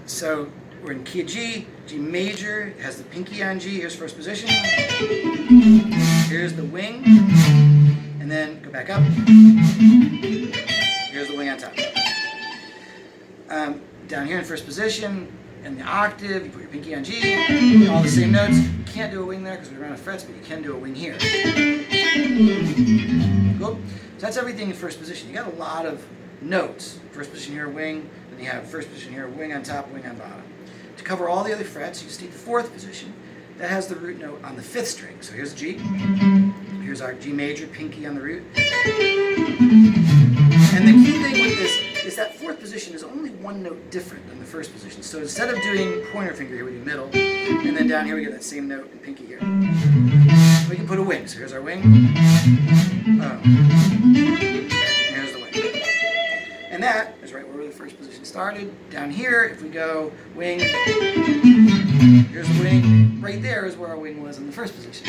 So we're in key of G, G major, has the pinky on G, here's first position, here's the wing, and then go back up, here's the wing on top. Down here in first position, in the octave, you put your pinky on G, all the same notes. You can't do a wing there because we run out of frets, but you can do a wing here. Cool? So that's everything in first position. You got a lot of notes. First position here, wing, then you have first position here, wing on top, wing on bottom. To cover all the other frets, you just take the fourth position. That has the root note on the fifth string. So here's G. Here's our G major, pinky on the root. And the key thing with this is that fourth position is only one note different than the first position. So instead of doing pointer finger here, we do middle, and then down here we get that same note and pinky here. We can put a wing. So here's our wing. Here's the wing. And that is right where the first position started. Down here, if we go wing, here's the wing. Right there is where our wing was in the first position.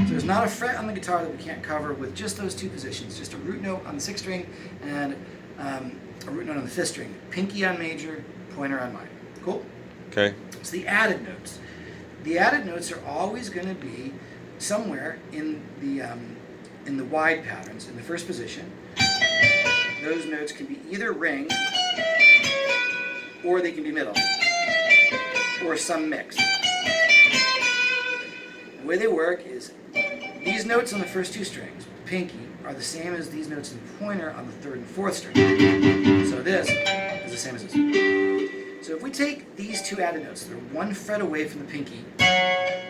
So there's not a fret on the guitar that we can't cover with just those two positions. Just a root note on the sixth string and a root note on the fifth string. Pinky on major, pointer on minor. Cool? Okay. It's the added notes. The added notes are always going to be somewhere in the wide patterns in the first position. Those notes can be either ring, or they can be middle, or some mix. The way they work is these notes on the first two strings, pinky, are the same as these notes in the pointer on the third and fourth string. So this is the same as this. So if we take these two added notes, they're one fret away from the pinky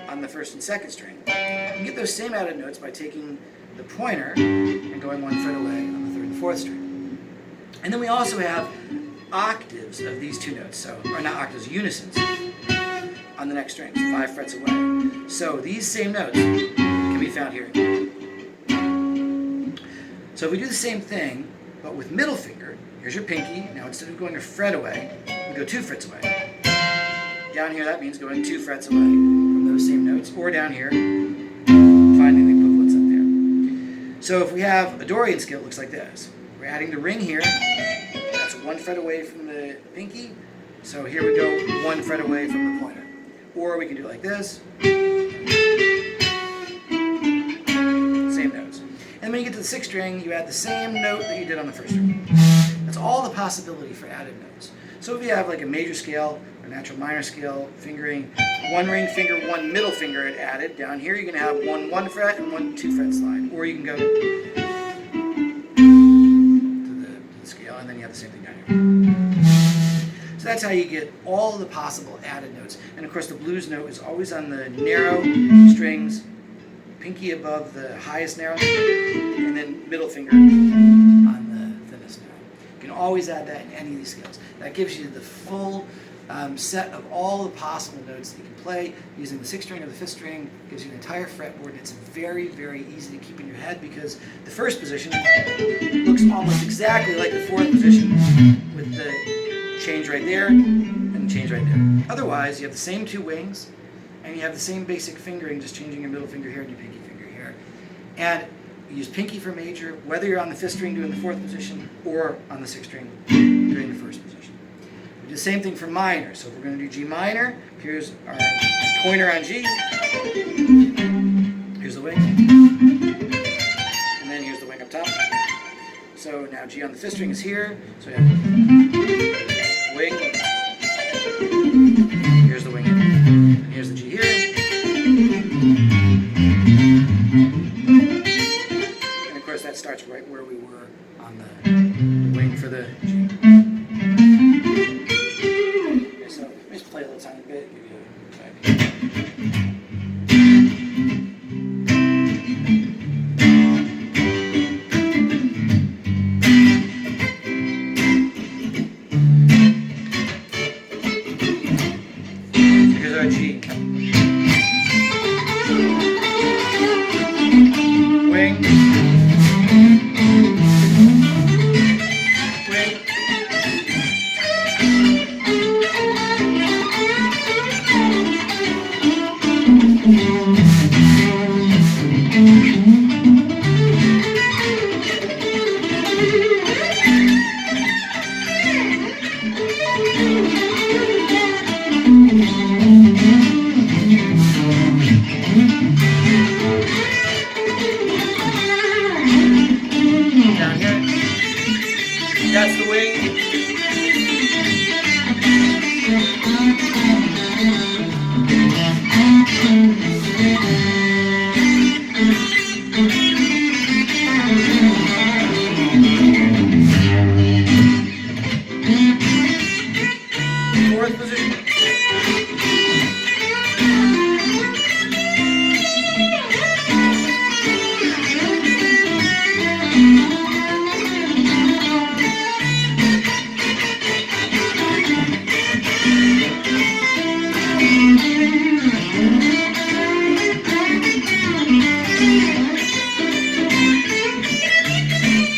on the first and second string. You can get those same added notes by taking the pointer and going one fret away on the third and fourth string. And then we also have octaves of these two notes, or not octaves, unisons on the next string, 5 frets away. So these same notes can be found here. So if we do the same thing, but with middle finger, here's your pinky. Now instead of going a fret away, we go 2 frets away. Down here, that means going 2 frets away from those same notes, or down here, finding the equivalents up there. So if we have a Dorian scale, it looks like this. We're adding the ring here. That's 1 fret away from the pinky. So here we go 1 fret away from the pointer. Or we can do it like this. Same notes. And when you get to the sixth string, you add the same note that you did on the first string. That's all the possibility for added notes. So if you have like a major scale or natural minor scale fingering, 1 ring finger, 1 middle finger added. Down here you're going to have 1 fret and 1 2 fret slide. Or you can go to the scale, and then you have the same thing down here. So that's how you get all the possible added notes. And of course the blues note is always on the narrow strings, pinky above the highest narrow, and then middle finger on the thinnest narrow. You can always add that in any of these scales. That gives you the full set of all the possible notes that you can play using the sixth string or the fifth string. Gives you an entire fretboard, and it's very, very easy to keep in your head because the first position looks almost exactly like the fourth position with the change right there and change right there. Otherwise, you have the same 2 wings and you have the same basic fingering, just changing your middle finger here and your pinky finger here. And you use pinky for major, whether you're on the fifth string doing the fourth position or on the sixth string doing the first position. We do the same thing for minor. So if we're going to do G minor, here's our pointer on G, here's the wing, and then here's the wing up top. So now G on the fifth string is here, so we have wing, here's the wing, and here's the G here, and of course that starts right where we were on the wing for the G. Okay, so let me just play a little tiny bit, give you an idea. G. Wing. Fourth position.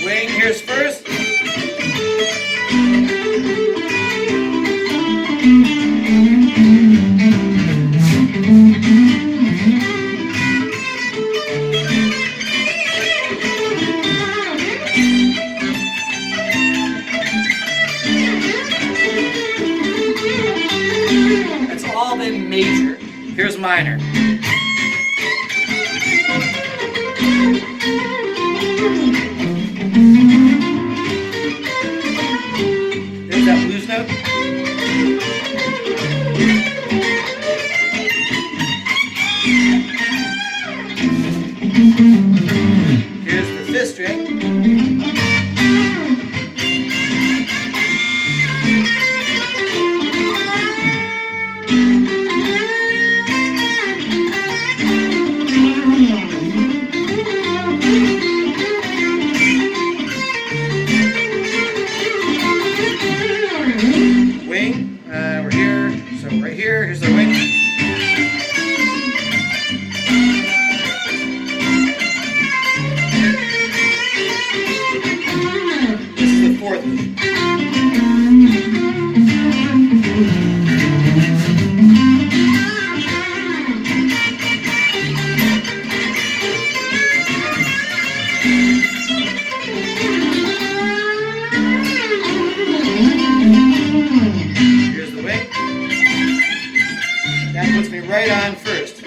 Wing, here's first. That's all been major. Here's minor. There's that blues note. Here's the fifth string. Wing, we're here, so right here, here's the wing. This is the fourth position. Here's the wing. That puts me right on first.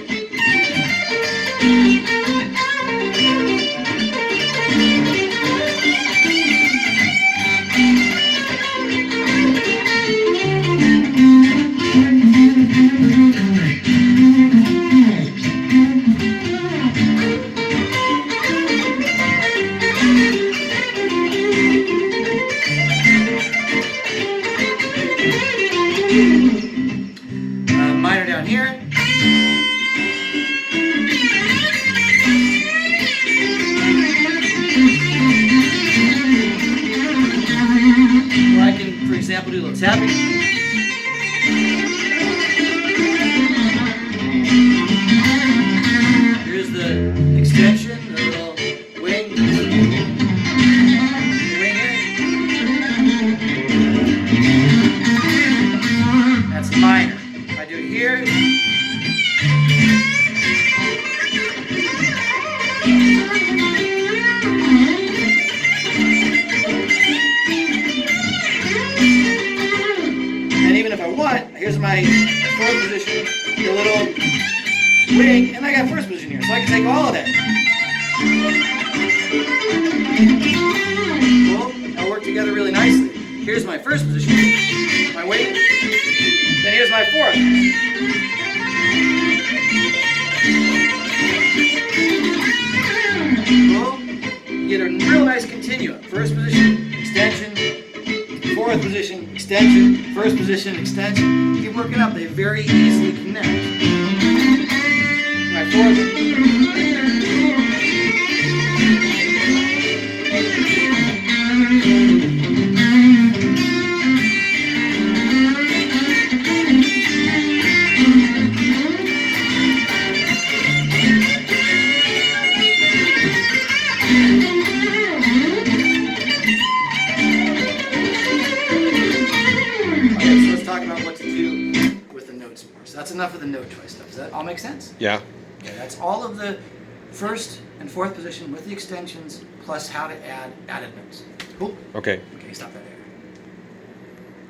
Minor down here. Or I can, for example, do a little tapping. Here's the extension, the little wing. Wing here. That's minor. If I do it here. And even if I want, here's my fourth position, the little wing, and I got first position here, so I can take all of that. Cool, that'll work together really nicely. Here's my first position, my wing, then here's my fourth. Cool, you get a real nice continuum. First position, extension, fourth position, extension, first position, extension. You keep working up, they very easily connect. My fourth. That's enough of the note choice stuff. Does that all make sense? Yeah. Okay, that's all of the first and fourth position with the extensions plus how to add added notes. Cool? Okay. Okay, stop that there.